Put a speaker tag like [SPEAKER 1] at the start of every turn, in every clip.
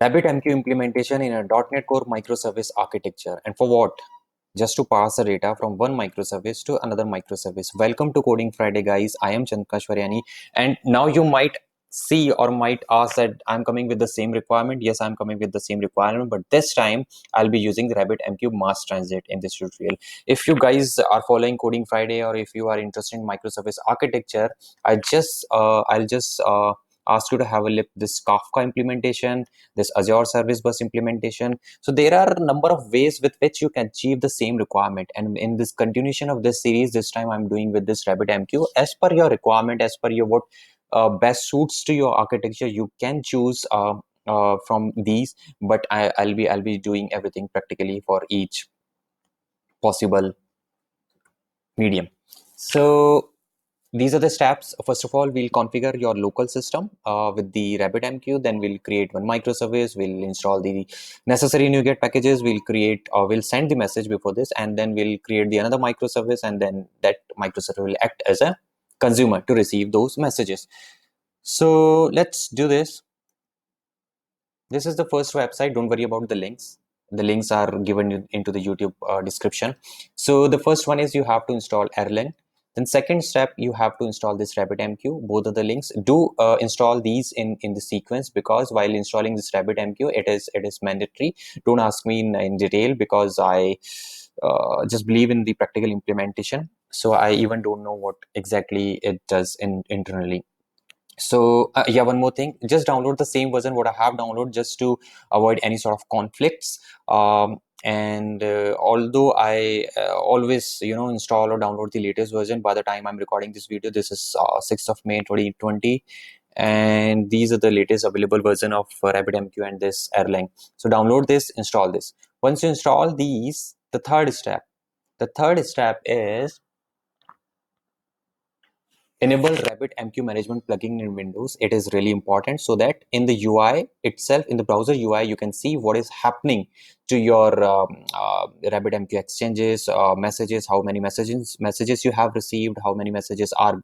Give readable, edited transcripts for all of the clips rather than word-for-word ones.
[SPEAKER 1] RabbitMQ implementation in a .NET Core microservice architecture. And for what? Just to pass the data from one microservice to another microservice. Welcome to Coding Friday, guys. I am Chandkashwaryani. And now you might see or might ask that I'm coming with the same requirement. Yes, I'm coming with the same requirement, but this time I'll be using the RabbitMQ Masstransit in this tutorial. If you guys are following Coding Friday, or if you are interested in microservice architecture, I'll just ask you to have a look this Kafka implementation, this Azure Service Bus implementation. So there are a number of ways with which you can achieve the same requirement. And in this continuation of this series, this time I'm doing with this RabbitMQ as per your requirement, as per your what best suits to your architecture. You can choose from these, but I'll be doing everything practically for each possible medium. So these are the steps. First of all, we'll configure your local system with the RabbitMQ. Then we'll create one microservice. We'll install the necessary NuGet packages. We'll send the message before this, and then we'll create the another microservice, and then that microservice will act as a consumer to receive those messages. So let's do this. This is the first website. Don't worry about the links. The links are given into the YouTube description. So the first one is you have to install Erlang. Then second step, you have to install this RabbitMQ. Both of the links. Do install these in the sequence, because while installing this RabbitMQ, it is mandatory. Don't ask me in detail, because I just believe in the practical implementation. So I even don't know what exactly it does internally. So yeah, one more thing, just download the same version what I have downloaded, just to avoid any sort of conflicts. And although I always install or download the latest version, by the time I'm recording this video, this is 6th of May 2020, and these are the latest available version of RabbitMQ and this Erlang. So download this, install this. Once you install these, the third step is enable RabbitMQ management plugin in Windows. It is really important, so that in the UI itself, in the browser UI, you can see what is happening to your RabbitMQ exchanges, messages, how many messages you have received, how many messages are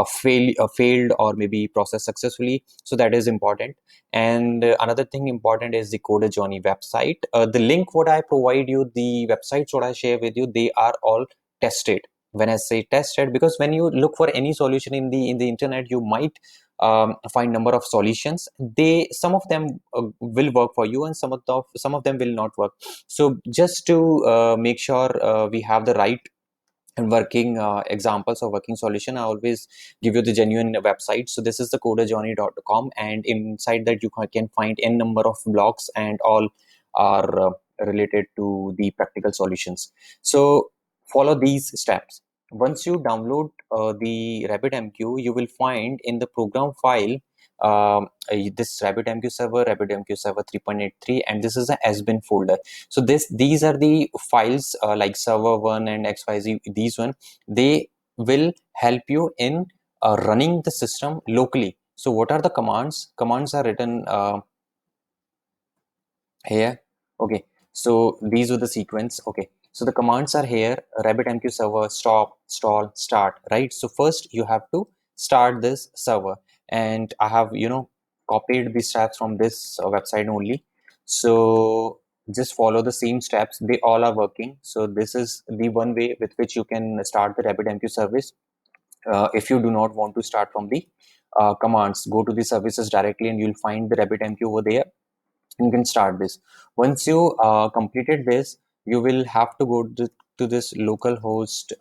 [SPEAKER 1] failed or maybe processed successfully. So that is important. And another thing important is the Coder Journey website. The link what I provide you, the websites what I share with you, they are all tested. When I say tested, because when you look for any solution in the internet, you might find number of solutions. Some of them will work for you, and some of them will not work. So just to make sure we have the right and working examples of working solution, I always give you the genuine website. So this is the coderjourney.com, and inside that you can find n number of blogs, and all are related to the practical solutions. So follow these steps. Once you download the RabbitMQ, you will find in the program file this RabbitMQ server, RabbitMQ server 3.83, and this is a sbin folder. So these are the files like server1 and xyz. These one, they will help you in running the system locally. So what are the commands are written here. Okay, so these are the sequence. Okay, so the commands are here: RabbitMQ server, stop, stall, start. Right, so first you have to start this server, and I have copied the steps from this website only. So just follow the same steps, they all are working. So this is the one way with which you can start the RabbitMQ service. If you do not want to start from the commands, go to the services directly, and you'll find the RabbitMQ over there. You can start this. Once you completed this, you will have to go to this localhost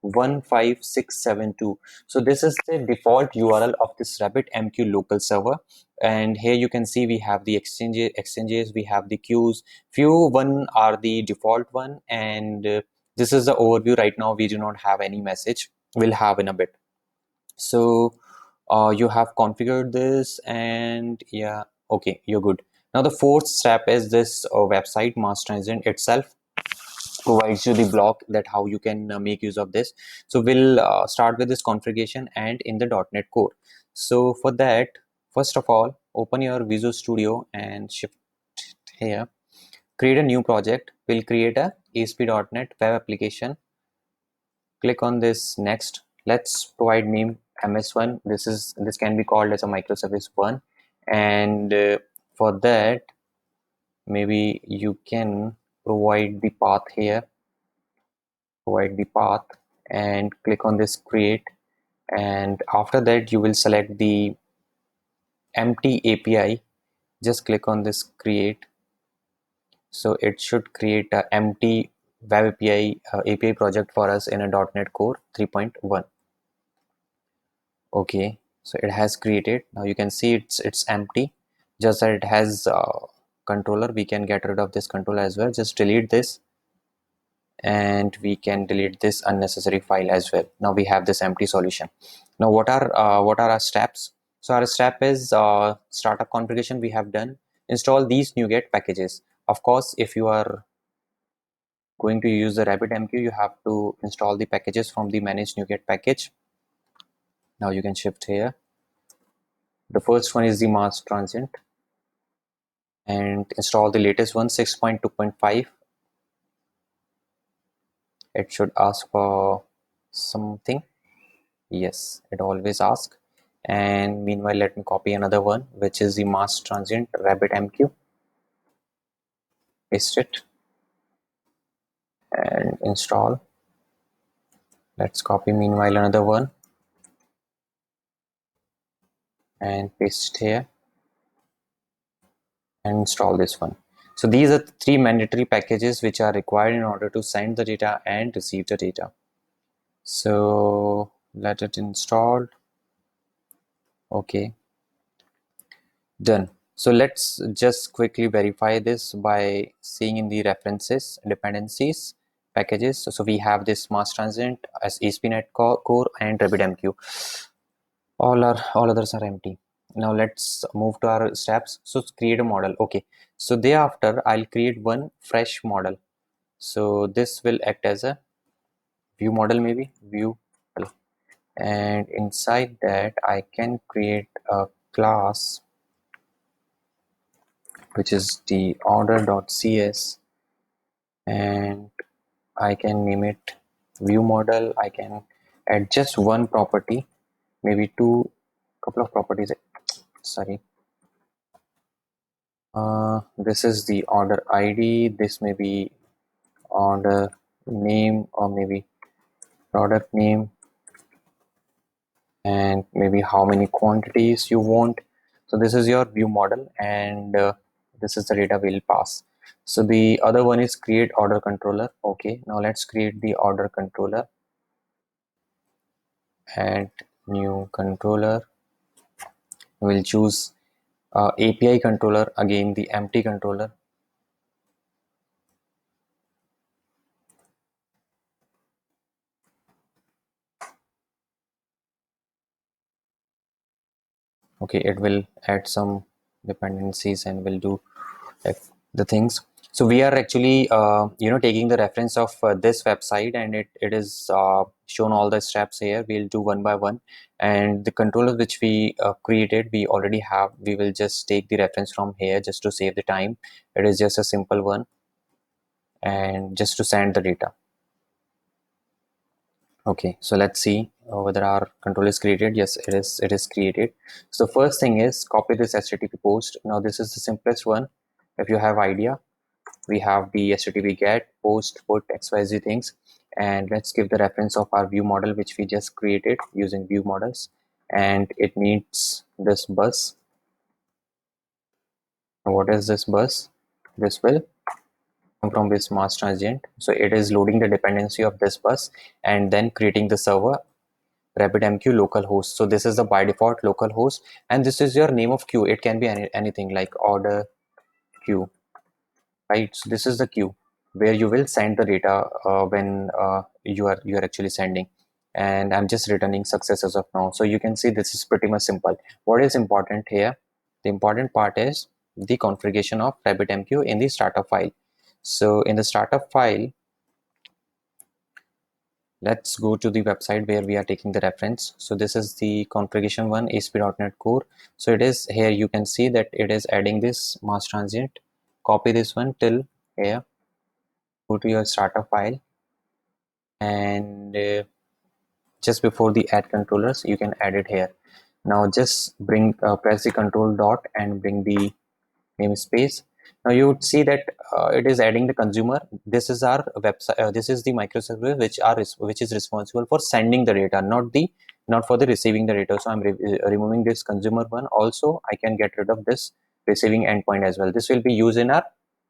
[SPEAKER 1] 15672. So this is the default URL of this RabbitMQ local server, and here you can see we have the exchanges, we have the queues. Few one are the default one, and this is the overview. Right now we do not have any message, we'll have in a bit. So you have configured this, and yeah, okay, you're good. Now the fourth step is this website Masstransit itself provides you the block that how you can make use of this. So we'll start with this configuration and in the .NET Core. So for that, first of all, open your Visual Studio and shift here. Create a new project. We'll create a ASP.NET web application. Click on this next. Let's provide name MS1. This can be called as a Microservice One, and for that, maybe you can provide the path here, and click on this create, and after that you will select the empty API. Just click on this create, so it should create a empty web API project for us in a .NET Core 3.1. Okay, so it has created. Now you can see it's empty, just that it has controller. We can get rid of this controller as well. Just delete this, and we can delete this unnecessary file as well. Now we have this empty solution. Now what are our steps? So our step is startup configuration. We have done. Install these NuGet packages. Of course, if you are going to use the RabbitMQ, you have to install the packages from the manage NuGet package. Now you can shift here. The first one is the Masstransit, and install the latest one, 6.2.5. It should ask for something. Yes, it always asks. And meanwhile, let me copy another one, which is the Masstransit RabbitMQ. Paste it and install. Let's copy meanwhile another one and paste here and install this one. So these are the three mandatory packages which are required in order to send the data and receive the data. So let it install. Okay, done. So let's just quickly verify this by seeing in the references, dependencies, packages. So we have this Masstransit as sbin core and RabbitMQ. All others are empty. Now let's move to our steps. So create a model. Okay, so thereafter I'll create one fresh model. So this will act as a view model, maybe view model. And inside that I can create a class which is the order.cs, and I can name it view model. I can add just one property, maybe couple of properties, sorry. This is the order ID. This may be order name, or maybe product name, and maybe how many quantities you want. So this is your view model, and this is the data we'll pass. So the other one is create order controller. Okay, now let's create the order controller. Add new controller. We'll choose API controller, again the empty controller. Okay, it will add some dependencies and will do the things. So we are actually taking the reference of this website, and it is shown all the steps here. We'll do one by one, and the controllers which we created, we already have. We will just take the reference from here just to save the time. It is just a simple one, and just to send the data. Okay, so let's see whether our control is created. Yes, it is created. So first thing is copy this HTTP post. Now this is the simplest one. If you have idea, we have the HTTP get, post, put, XYZ things, and let's give the reference of our view model which we just created using view models, and it needs this bus. Now what is this bus? This will come from this Masstransit. So it is loading the dependency of this bus and then creating the server RabbitMQ localhost. So this is the by default localhost, and this is your name of queue. It can be anything like order queue, right? So this is the queue where you will send the data when you are actually sending. And I'm just returning success as of now. So you can see this is pretty much simple. What is important here? The important part is the configuration of RabbitMQ in the startup file. So in the startup file, let's go to the website where we are taking the reference. So this is the configuration one, ASP.NET Core. So it is here. You can see that it is adding this Masstransit. Copy this one till here. Go to your startup file, and just before the add controllers, you can add it here. Now just press the control dot and bring the namespace. Now you would see that it is adding the consumer. This is our website. This is the microservice which is responsible for sending the data, not for the receiving the data. So I'm removing this consumer one. Also, I can get rid of this receiving endpoint as well. This will be used in our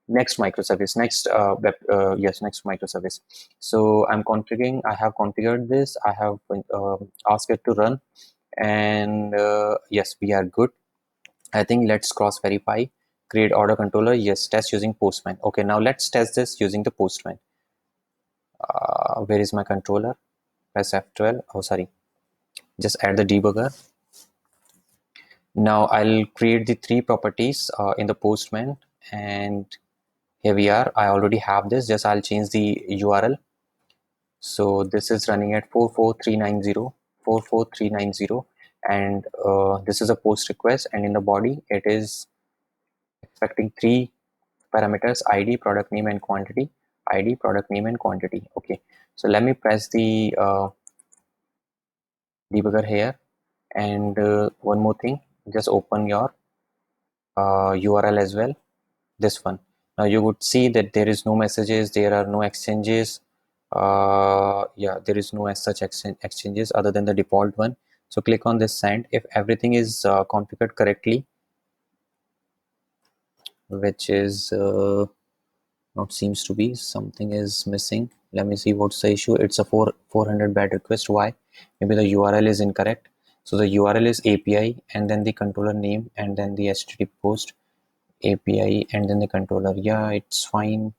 [SPEAKER 1] next microservice, next microservice. So I'm configuring. I have configured this. I have asked it to run, and yes, we are good. I think let's cross verify. Create order controller. Yes, test using Postman. Okay, now let's test this using the Postman. Where is my controller? Press F12. Oh, sorry. Just add the debugger. Now I'll create the three properties in the Postman, and here we are. I already have this. Just I'll change the URL. So this is running at 44390, and this is a post request, and in the body it is expecting three parameters: id, product name, and quantity. Id, product name, and quantity. Okay, so let me press the debugger here, and one more thing, just open your URL as well, this one. Now you would see that there is no messages, there are no exchanges. Yeah, there is no as such exchanges other than the default one. So click on this send. If everything is configured correctly, which is not seems to be, something is missing. Let me see what's the issue. It's a 400 bad request. Why? Maybe the URL is incorrect. So the URL is API and then the controller name and then the HTTP post, API and then the controller. Yeah, it's fine.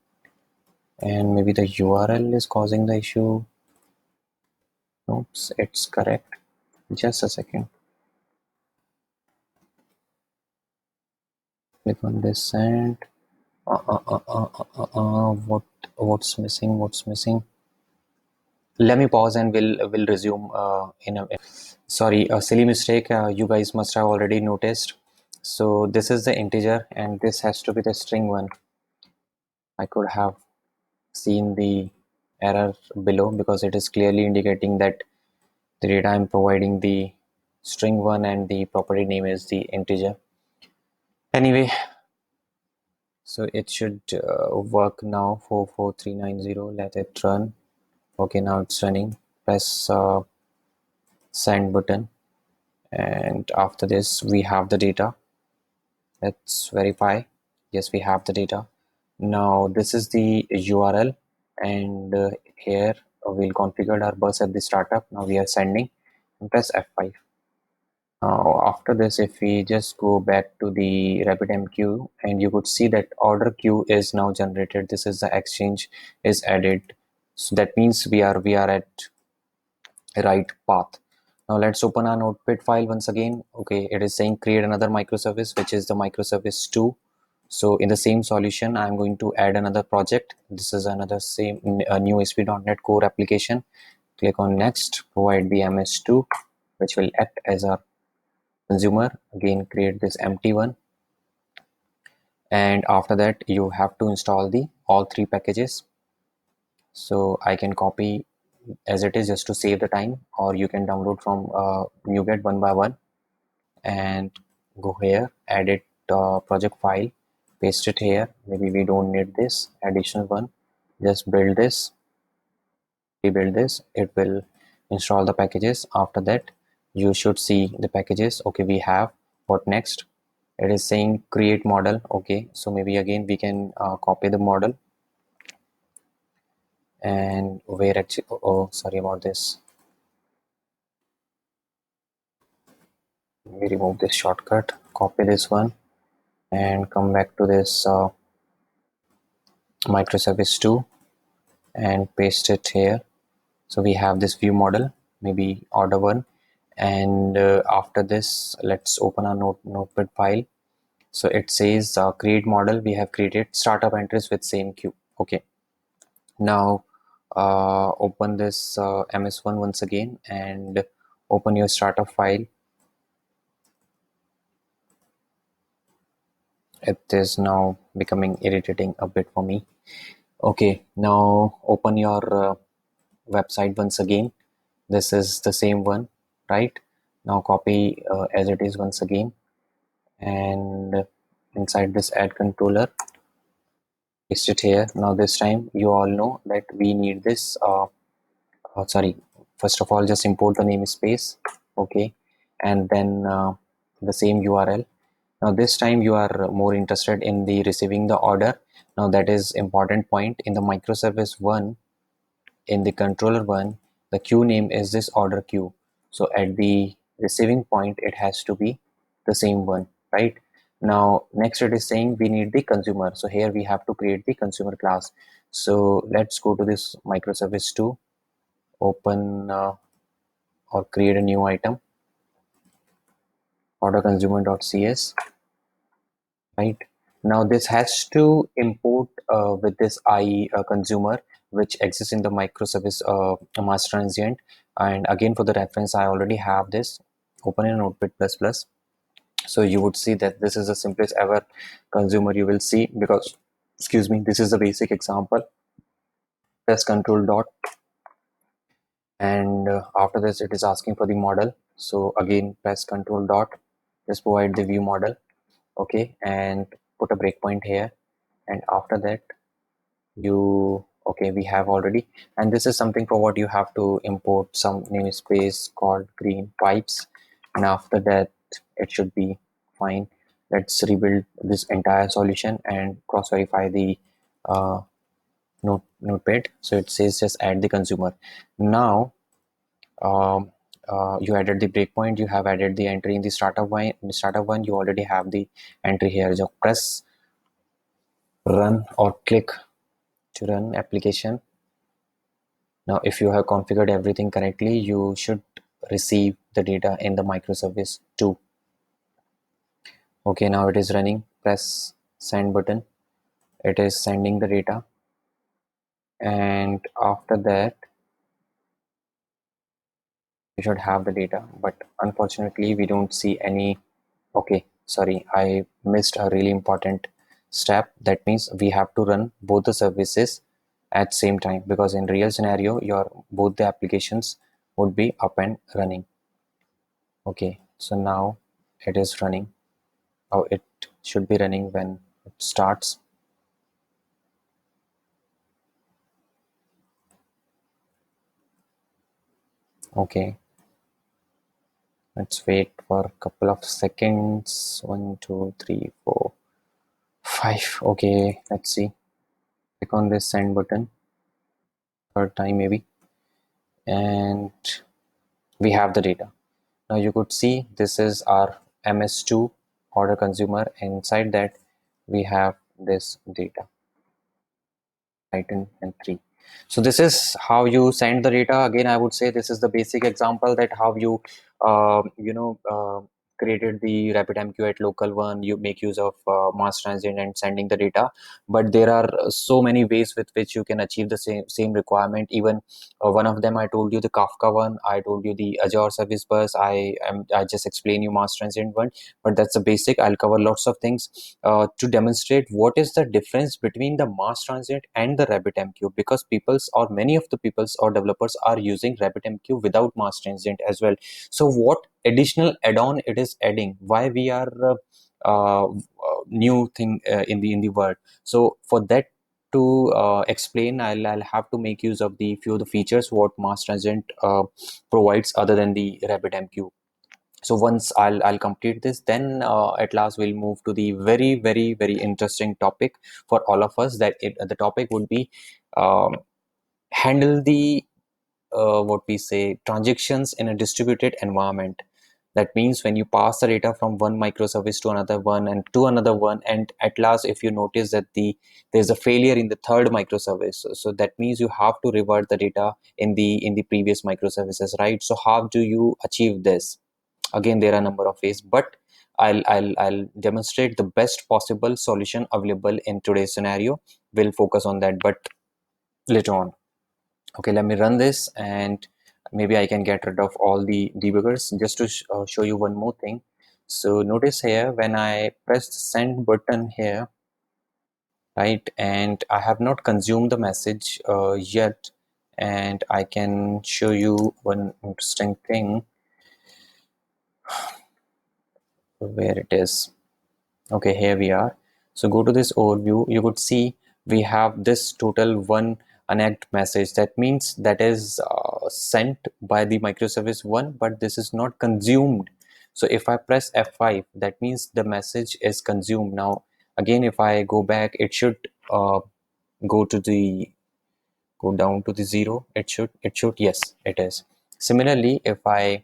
[SPEAKER 1] And maybe the URL is causing the issue. Oops, it's correct. Just a second. Click on this and what's missing? What's missing? Let me pause and we'll resume in a. Sorry, a silly mistake. You guys must have already noticed. So this is the integer, and this has to be the string one. I could have seen the error below because it is clearly indicating that the data I'm providing the string one and the property name is the integer. Anyway, so it should work now. 44390. Let it run. Okay, now it's running. Press send button, and after this we have the data. Let's verify. Yes, we have the data. Now this is the URL, and here we'll configure our bus at the startup. Now we are sending, and press F5. Now after this, if we just go back to the RabbitMQ, and you could see that order queue is now generated. This is the exchange is added. So that means we are at right path. Now let's open our notepad file once again. Okay, it is saying create another microservice, which is the microservice 2. So in the same solution, I'm going to add another project. This is another new ASP.NET Core application. Click on next, provide the MS2, which will act as our consumer. Again, create this empty one. And after that, you have to install the all three packages. So I can copy as it is just to save the time, or you can download from NuGet one by one and go here, edit project file, paste it here. Maybe we don't need this additional one. Just build this, rebuild this. It will install the packages. After that, you should see the packages. Okay, we have. What next? It is saying create model. Okay, so maybe again we can copy the model, and where actually, oh sorry about this, we remove this shortcut, copy this one, and come back to this microservice 2 and paste it here. So we have this view model, maybe order one, and after this let's open our notepad file. So it says create model. We have created startup entries with same queue. Okay, now open this ms1 once again and open your startup file. It is now becoming irritating a bit for me. Okay, now open your website once again. This is the same one, right? Now copy as it is once again, and inside this add controller, paste it here. Now this time you all know that we need this sorry, first of all just import the namespace, okay, and then the same URL. Now this time you are more interested in the receiving the order. Now that is important point. In the microservice one, in the controller one, the queue name is this order queue. So at the receiving point, it has to be the same one, right? Now next it is saying we need the consumer. So here we have to create the consumer class. So let's go to this microservice 2, open or create a new item, order consumer.cs, right? Now this has to import with this IE consumer, which exists in the microservice Masstransit. And again, for the reference, I already have this open in Notepad++. So you would see that this is the simplest ever consumer you will see, because, excuse me, this is the basic example. Press control dot, and after this it is asking for the model. So again, press control dot, just provide the view model, okay, and put a breakpoint here. And after that you, okay, we have already, and this is something for what you have to import some namespace called green pipes, and after that it should be fine. Let's rebuild this entire solution and cross verify the notepad. So it says just add the consumer. Now you added the breakpoint, you have added the entry in the startup one, you already have the entry here. Just press run or click to run application. Now if you have configured everything correctly, you should receive the data in the microservice 2. Okay, now it is running. Press send button, it is sending the data, and after that you should have the data, but unfortunately we don't see any. Okay, sorry, I missed a really important step. That means we have to run both the services at same time, because in real scenario your both the applications would be up and running. Okay, so now it is running. Oh, it should be running when it starts. Okay, let's wait for a couple of seconds. 1 2 3 4 5. Okay, let's see. Click on this send button third time maybe, and we have the data. Now you could see this is our ms2 order consumer. Inside that we have this data, item and 3. So this is how you send the data. Again, I would say this is the basic example that how you created the RabbitMQ at local one. You make use of Masstransit and sending the data, but there are so many ways with which you can achieve the same requirement. Even one of them I told you, the Kafka one, I told you the Azure Service Bus, I just explained you Masstransit one, but that's a basic. I'll cover lots of things to demonstrate what is the difference between the Masstransit and the RabbitMQ, because people's or many of the people's or developers are using RabbitMQ without Masstransit as well. So what additional add-on it is adding, why we are new thing in the world. So for that to explain, I'll have to make use of the few of the features what Masstransit provides other than the RabbitMQ. So once I'll complete this, then at last we'll move to the very interesting topic for all of us. That the topic would be um, handle the what we say transactions in a distributed environment. That means when you pass the data from one microservice to another one and to another one, and at last if you notice that there's a failure in the third microservice, so that means you have to revert the data in the previous microservices, right? So how do you achieve this? Again, there are a number of ways, but I'll demonstrate the best possible solution available in today's scenario. We'll focus on that, but later on. Okay, let me run this, and maybe I can get rid of all the debuggers just to show you one more thing. So notice here when I press the send button here, right, and I have not consumed the message yet, and I can show you one interesting thing where it is. Okay, here we are. So go to this overview. You could see we have this total one unegged message. That means that is sent by the microservice one, but this is not consumed. So if I press F5, that means the message is consumed. Now, again, if I go back, it should go to the go down to the zero. It should, yes, it is. Similarly, if I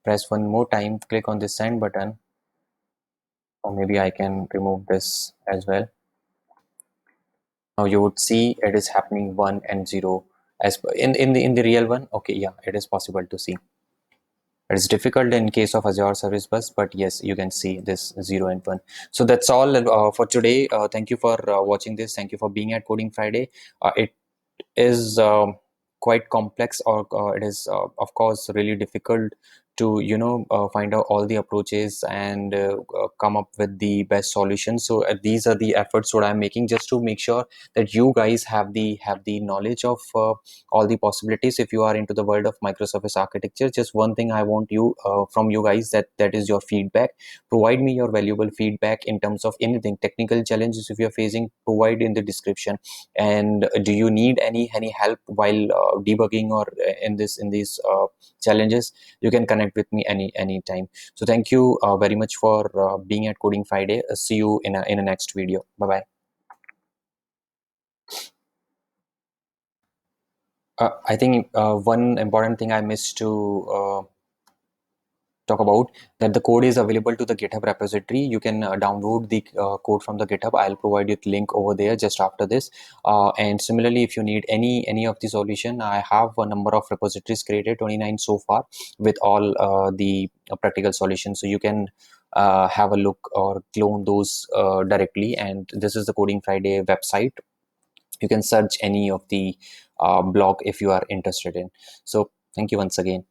[SPEAKER 1] press one more time, click on the send button, or maybe I can remove this as well. Now you would see it is happening 1 and 0 as in the real one. Okay, yeah, it is possible to see. It is difficult in case of Azure Service Bus, but yes, you can see this 0 and 1. So that's all for today. Thank you for watching this. Thank you for being at Coding Friday. It is quite complex, or it is of course really difficult to find out all the approaches and come up with the best solution. So these are the efforts what I'm making, just to make sure that you guys have the knowledge of all the possibilities. If you are into the world of microservice architecture, just one thing I want you from you guys, that is your feedback. Provide me your valuable feedback in terms of anything technical challenges if you're facing. Provide in the description. And do you need any help while debugging, or in these challenges, you can connect with me any time. So thank you very much for being at Coding Friday. See you in a next video. Bye bye. I think one important thing I missed to talk about, that the code is available to the GitHub repository. You can download the code from the GitHub. I'll provide you the link over there just after this. And similarly, if you need any of the solution, I have a number of repositories created, 29 so far, with all the practical solutions. So you can have a look or clone those directly. And this is the Coding Friday website. You can search any of the blog if you are interested in. So thank you once again.